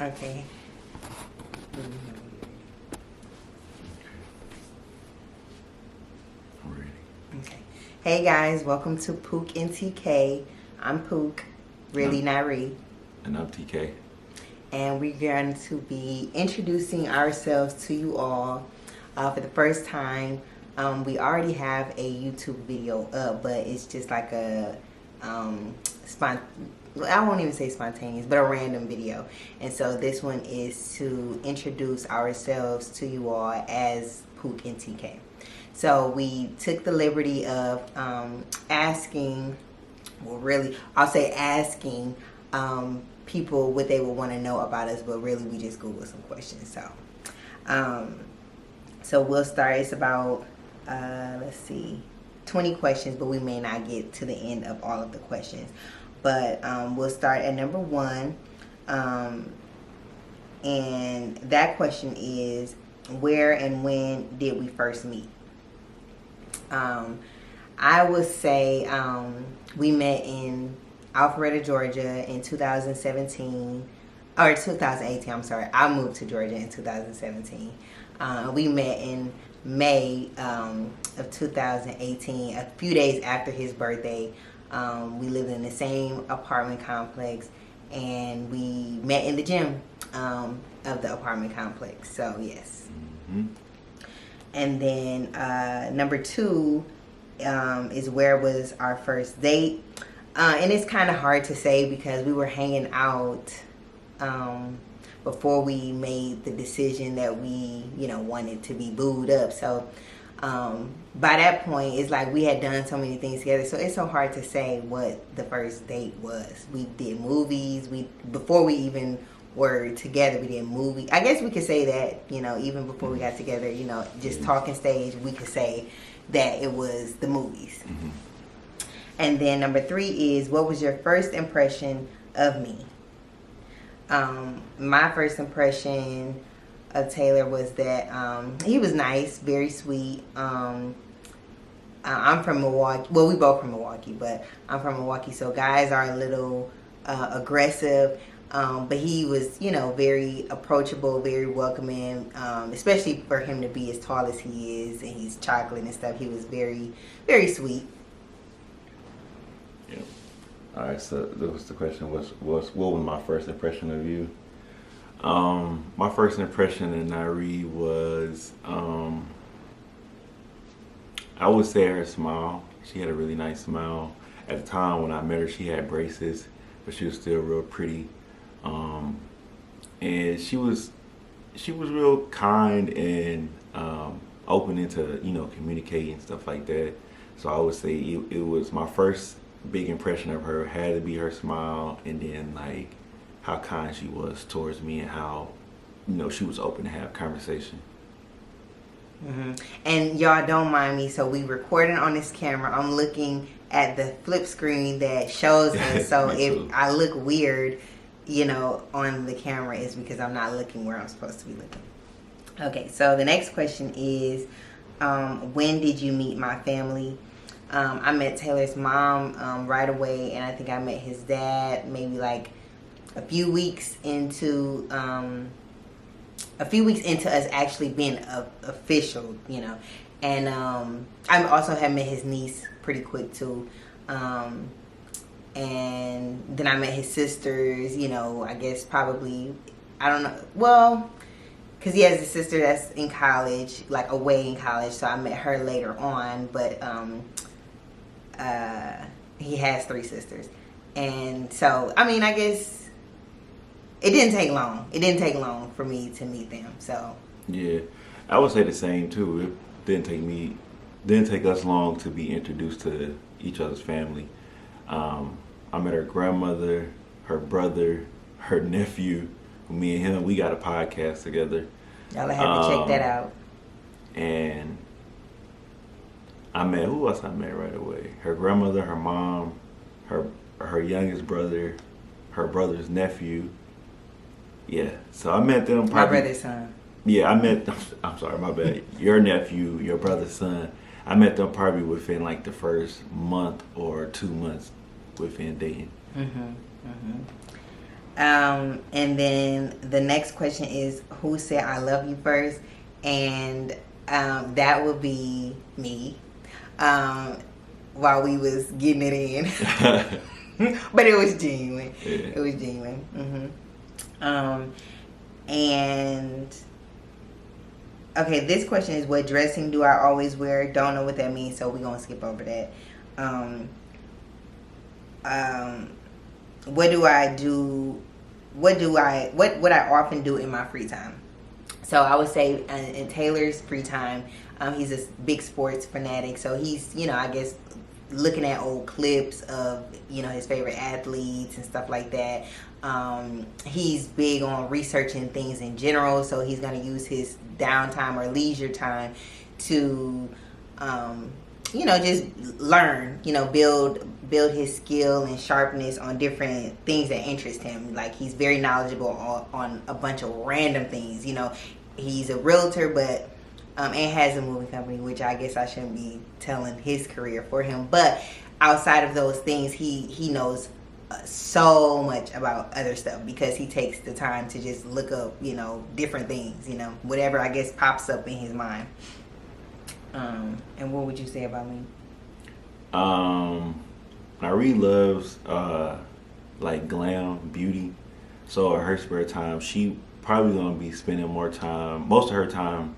Okay. I'm ready. Okay. Hey guys, welcome to Pook and TK. I'm Pook, really Nari, And I'm TK. and we're going to be introducing ourselves to you all for the first time. We already have a YouTube video up, but it's just like a I won't even say spontaneous, but a random video. And so this one is to introduce ourselves to you all as Pook and TK. So we took the liberty of asking people what they would want to know about us, but really we just Googled some questions. So we'll start. It's about 20 questions, but we may not get to the end of all of the questions. But we'll start at number 1, and that question is, where and when did we first meet? I would say we met in Alpharetta, Georgia in 2017, or 2018, I'm sorry. I moved to Georgia in 2017. We met in May of 2018, a few days after his birthday. We lived in the same apartment complex, and we met in the gym of the apartment complex. So, yes. Mm-hmm. And then number 2 is, where was our first date? And it's kind of hard to say because we were hanging out before we made the decision that we, wanted to be booed up. So by that point, it's like we had done so many things together. So it's so hard to say what the first date was. We did movies. Before we even were together, we did movies. I guess we could say that, even before we got together, just talking stage, we could say that it was the movies. Mm-hmm. And then number 3 is, what was your first impression of me? My first impression of Taylor was that he was nice, very sweet. I'm from Milwaukee. Well, we both from Milwaukee, but I'm from Milwaukee, so guys are a little aggressive. But he was, very approachable, very welcoming, especially for him to be as tall as he is, and he's chocolate and stuff. He was very, very sweet. Yeah. All right. So that was the question. What was my first impression of you? My first impression of Nari was, I would say her smile. She had a really nice smile. At the time when I met her, she had braces, but she was still real pretty. And she was real kind and open into communicating and stuff like that. So I would say it was my first big impression of her had to be her smile, and then like how kind she was towards me and how she was open to have conversation. Mm-hmm. And y'all don't mind me, so we recording on this camera. I'm looking at the flip screen that shows us. So if I look weird, on the camera, is because I'm not looking where I'm supposed to be looking. Okay, so the next question is, when did you meet my family? I met Taylor's mom right away, and I think I met his dad maybe like a few weeks into us actually being official, And I also had met his niece pretty quick too. And then I met his sisters, I guess probably, I don't know. Well, because he has a sister that's in college, like away in college. So I met her later on. But he has 3 sisters. And so, I guess it didn't take long. It didn't take long for me to meet them. So yeah, I would say the same too. It didn't take us long to be introduced to each other's family. I met her grandmother, her brother, her nephew. Me and him, we got a podcast together. Y'all have to check that out. And I met, who else I met right away? Her grandmother, her mom, her youngest brother, her brother's nephew. Yeah, so I met them. My brother's son. Yeah, I'm sorry, my bad. Your nephew, your brother's son. I met them probably within like the first month or 2 months within dating. And then the next question is, who said I love you first? And that would be me. While we was getting it in. But it was genuine. Yeah. It was genuine. And okay, this question is, what dressing do I always wear? Don't know what that means, so we're gonna skip over that. What do I do? What I often do in my free time? So I would say in Taylor's free time, he's a big sports fanatic, so he's, I guess, looking at old clips of, his favorite athletes and stuff like that. He's big on researching things in general, so he's going to use his downtime or leisure time to, just learn, build his skill and sharpness on different things that interest him. Like, he's very knowledgeable on a bunch of random things. He's a realtor, but and has a moving company, which I guess I shouldn't be telling his career for him. But outside of those things, he knows so much about other stuff because he takes the time to just look up, different things, whatever I guess pops up in his mind. And what would you say about me? Nyree loves like glam beauty, so in her spare time, she probably gonna be spending most of her time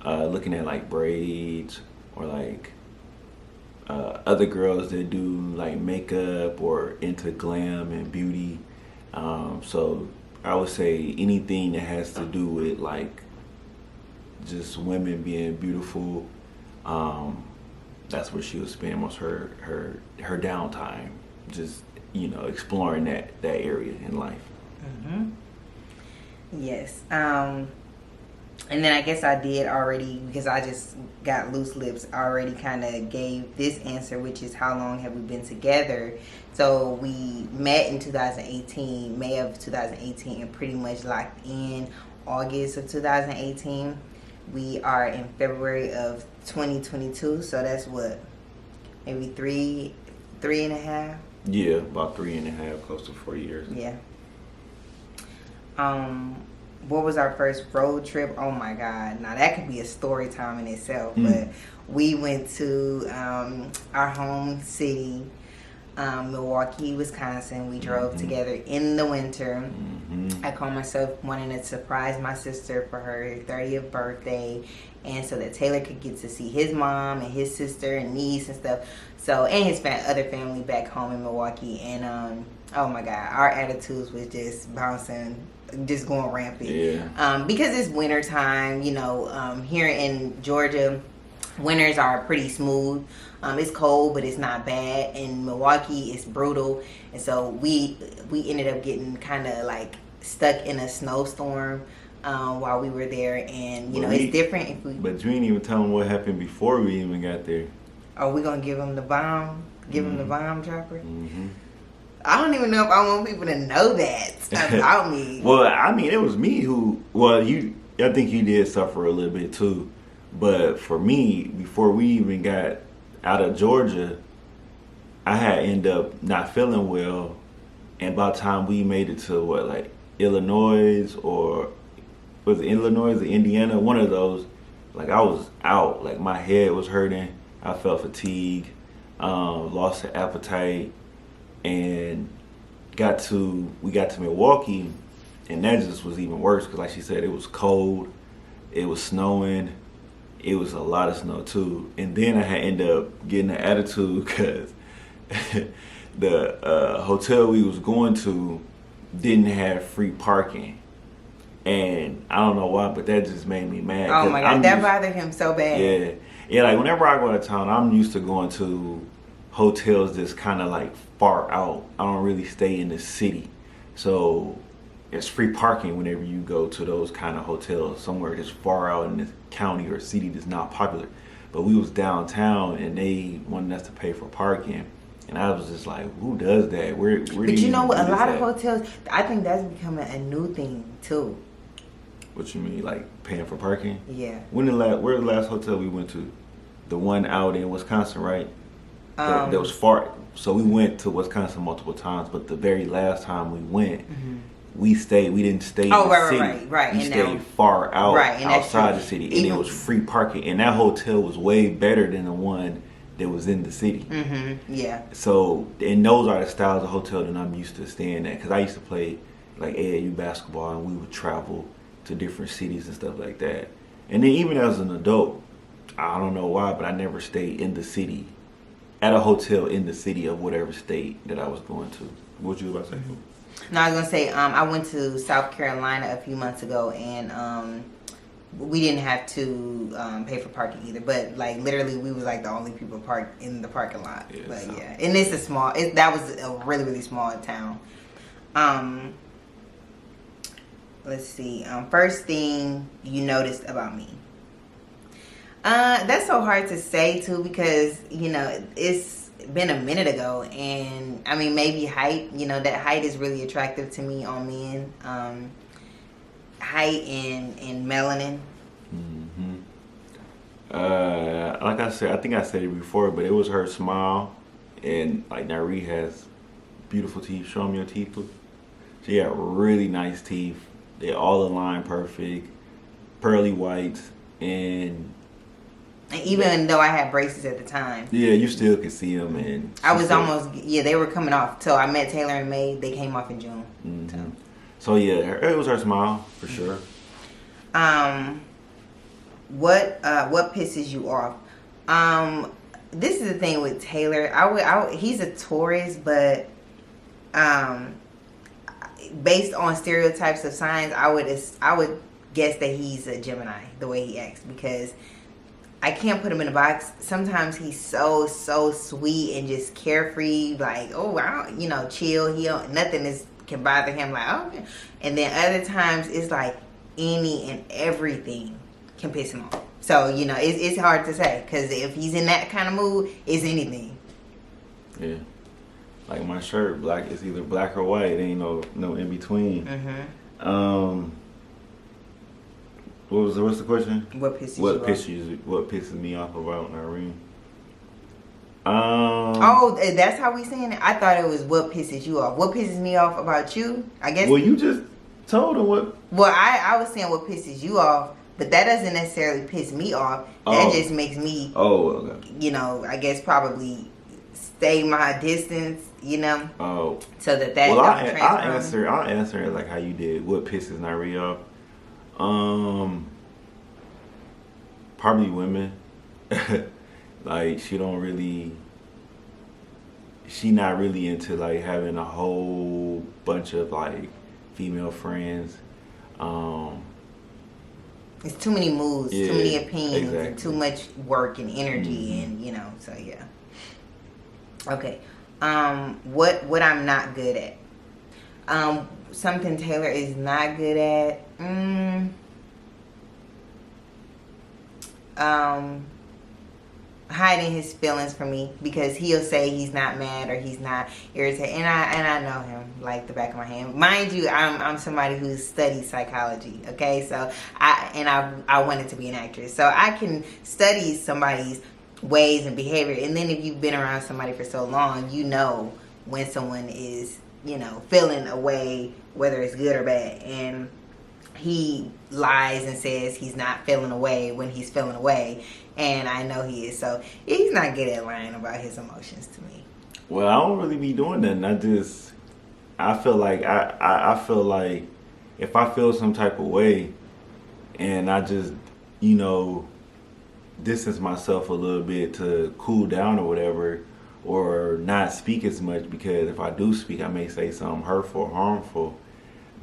looking at like braids or like other girls that do like makeup or into glam and beauty. So I would say anything that has to do with like just women being beautiful. That's where she would spend most of her downtime, just exploring that area in life. Mm-hmm. Yes. And then I guess I did already, because I just got loose lips, already kind of gave this answer, which is how long have we been together? So we met in 2018, May of 2018, and pretty much locked in August of 2018. We are in February of 2022, so that's what, maybe three and a half? Yeah, about 3.5, close to 4 years. Yeah. What was our first road trip? Oh my God. Now that could be a story time in itself. But we went to our home city, Milwaukee, Wisconsin. We drove together in the winter. I called myself wanting to surprise my sister for her 30th birthday, and so that Taylor could get to see his mom and his sister and niece and stuff. So, and his other family back home in Milwaukee. And oh my God, our attitudes was just bouncing, just going rampant. Yeah. Because it's winter time, here in Georgia, winters are pretty smooth. It's cold, but it's not bad. In Milwaukee, it's brutal. And so we ended up getting kind of like stuck in a snowstorm while we were there. And, it's different if we... But you ain't even tell them what happened before we even got there. Are we going to give them the bomb? Give them the bomb dropper? Mm-hmm. I don't even know if I want people to know that about me. Well, I mean, it was me who... Well, I think you did suffer a little bit too. But for me, before we even got out of Georgia, I had ended up not feeling well. And by the time we made it to Illinois, or was it Illinois or Indiana? One of those. Like, I was out. Like, my head was hurting. I felt fatigue, lost the appetite, and we got to Milwaukee, and that just was even worse because, like she said, it was cold, it was snowing, it was a lot of snow too, and then I had ended up getting an attitude because the hotel we was going to didn't have free parking, and I don't know why, but that just made me mad. Oh my God, that bothered him so bad. Yeah, like whenever I go to town, I'm used to going to hotels that's kind of like far out. I don't really stay in the city, so it's free parking whenever you go to those kind of hotels somewhere that's far out in the county or city that's not popular. But we was downtown and they wanted us to pay for parking, and I was just like, who does that? Where do But you know what? A lot of at? hotels, I think that's becoming a new thing too. What you mean, like paying for parking? Yeah. Where's the last hotel we went to? The one out in Wisconsin, right? that was far. So we went to Wisconsin multiple times, but the very last time we went, we stayed. We didn't stay in the city. Right. We And stayed now, far out, right, and that's outside true. the city, and Even- it was free parking. And that hotel was way better than the one that was in the city. Yeah. So, and those are the styles of hotel that I'm used to staying at. Because I used to play like AAU basketball, and we would travel to different cities and stuff like that. And then even as an adult, I don't know why, but I never stayed in the city, at a hotel in the city of whatever state that I was going to. What you about to say? No, I was gonna say I went to South Carolina a few months ago, and we didn't have to pay for parking either. But like literally, we was like the only people parked in the parking lot. Yeah, but so- yeah, and it's a small. That was a really really small town. Let's see. First thing you noticed about me. That's so hard to say too, because you know it's been a minute ago, and I mean maybe height. You know that height is really attractive to me on men. Height and melanin. Like I said, I think I said it before, but it was her smile, and like Nari has beautiful teeth. Show me your teeth, please. She got really nice teeth. They all align perfect, pearly whites, and even though I had braces at the time, yeah, you still could see them. And I was almost they were coming off. So I met Taylor in May. They came off in June. So yeah, it was her smile for sure. What pisses you off? This is the thing with Taylor. He's a Taurus, but based on stereotypes of signs, I would guess that he's a Gemini the way he acts, because I can't put him in a box. Sometimes he's so sweet and just carefree, like chill. Nothing can bother him, like okay. And then other times it's like any and everything can piss him off. So it's hard to say, because if he's in that kind of mood, it's anything. Yeah, like my shirt, black. It's either black or white. It ain't no in between. What's the question? What pisses you off? What pisses me off about Nyreen? Oh, that's how we saying it? I thought it was what pisses you off. What pisses me off about you? I guess. Well, you just told him what. Well, I was saying what pisses you off, but that doesn't necessarily piss me off. That just makes me, okay. I guess probably stay my distance, Oh. so that Well, transfer. I'll answer it like how you did. What pisses Nyree off? Probably women. Like she not really into like having a whole bunch of like female friends. It's too many moods, too many opinions, exactly. and too much work and energy, and so yeah. Okay, what I'm not good at. Something Taylor is not good at. Hiding his feelings from me, because he'll say he's not mad or he's not irritated, and I know him like the back of my hand. Mind you, I'm somebody who studies psychology. Okay, so I wanted to be an actress, so I can study somebody's ways and behavior, and then if you've been around somebody for so long, you know when someone is feeling a way, whether it's good or bad. And he lies and says he's not feeling away when he's feeling away, and I know he is. So he's not good at lying about his emotions to me. Well, I don't really be doing that. I feel like I feel like if I feel some type of way, and I just distance myself a little bit to cool down or whatever, or not speak as much, because if I do speak, I may say something hurtful or harmful,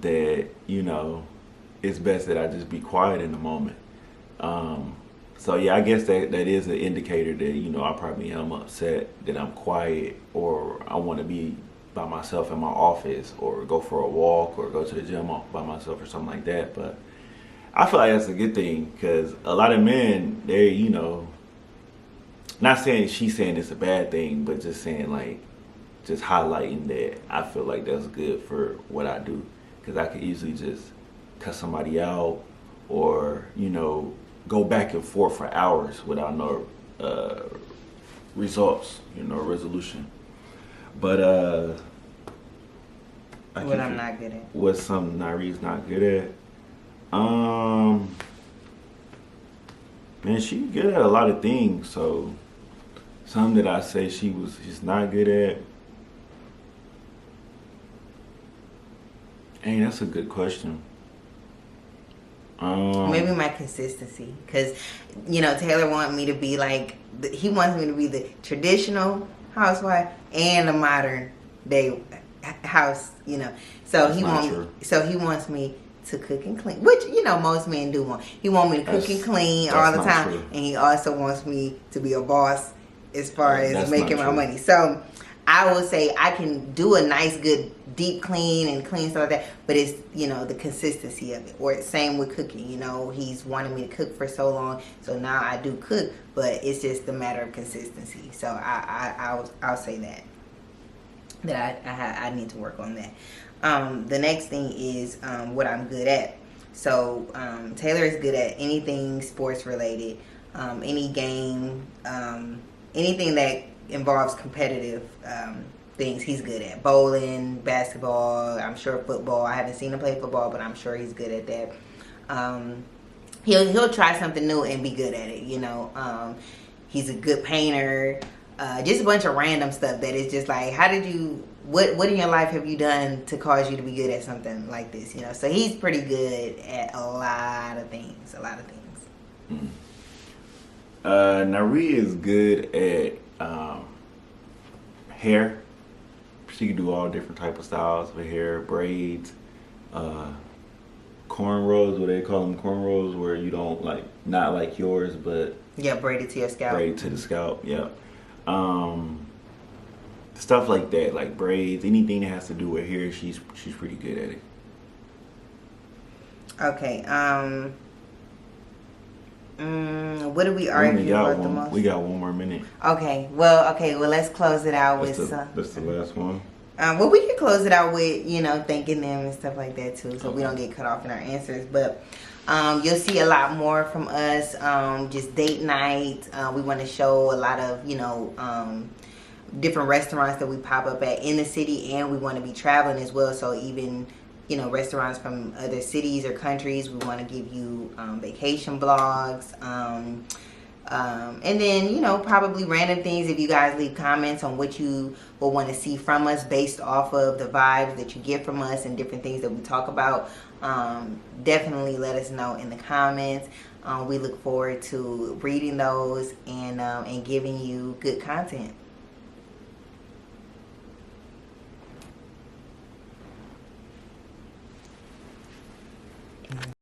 that it's best that I just be quiet in the moment. So yeah, I guess that is an indicator that I probably am upset that I'm quiet, or I want to be by myself in my office, or go for a walk, or go to the gym by myself or something like that. But I feel like that's a good thing, because a lot of men, they not saying she's saying it's a bad thing, but just saying like just highlighting that I feel like that's good for what I do, because I could easily just cut somebody out, or go back and forth for hours without no results, resolution. But What I'm not good at. What's something Nyrie's not good at? Man, she's good at a lot of things. So, something that I say she's not good at. Hey, that's a good question. Maybe my consistency, because Taylor wants me to be like he wants me to be the traditional housewife and the modern day house. So he wants me to cook and clean, which most men do want. He wants me to cook and clean all the time, and he also wants me to be a boss as far as making my money. So I will say I can do a nice, good, deep clean and clean stuff like that, but it's the consistency of it. Or same with cooking. He's wanted me to cook for so long, so now I do cook, but it's just a matter of consistency. So I'll say that I need to work on that. The next thing is what I'm good at. So Taylor is good at anything sports related, any game, anything that involves competitive things. He's good at bowling, basketball, I'm sure football. I haven't seen him play football, but I'm sure he's good at that. He'll try something new and be good at it. He's a good painter. Just a bunch of random stuff that is just like, what in your life have you done to cause you to be good at something like this? So he's pretty good at a lot of things. Naria is good at hair. She can do all different type of styles of hair, braids, cornrows, what they call them, cornrows, where you don't not like yours, but braided to your scalp. Braided to the scalp, yeah. Stuff like that, like braids, anything that has to do with hair, she's pretty good at it. Okay. What do we argue about the most? We got one more minute. Okay. Well, let's close it out that's the last one. Well, we can close it out with thanking them and stuff like that too, so we don't get cut off in our answers. But you'll see a lot more from us. Just date night. We want to show a lot of different restaurants that we pop up at in the city, and we want to be traveling as well. So even restaurants from other cities or countries, we want to give you vacation vlogs. And then, probably random things if you guys leave comments on what you will want to see from us based off of the vibes that you get from us and different things that we talk about. Definitely let us know in the comments. We look forward to reading those and giving you good content.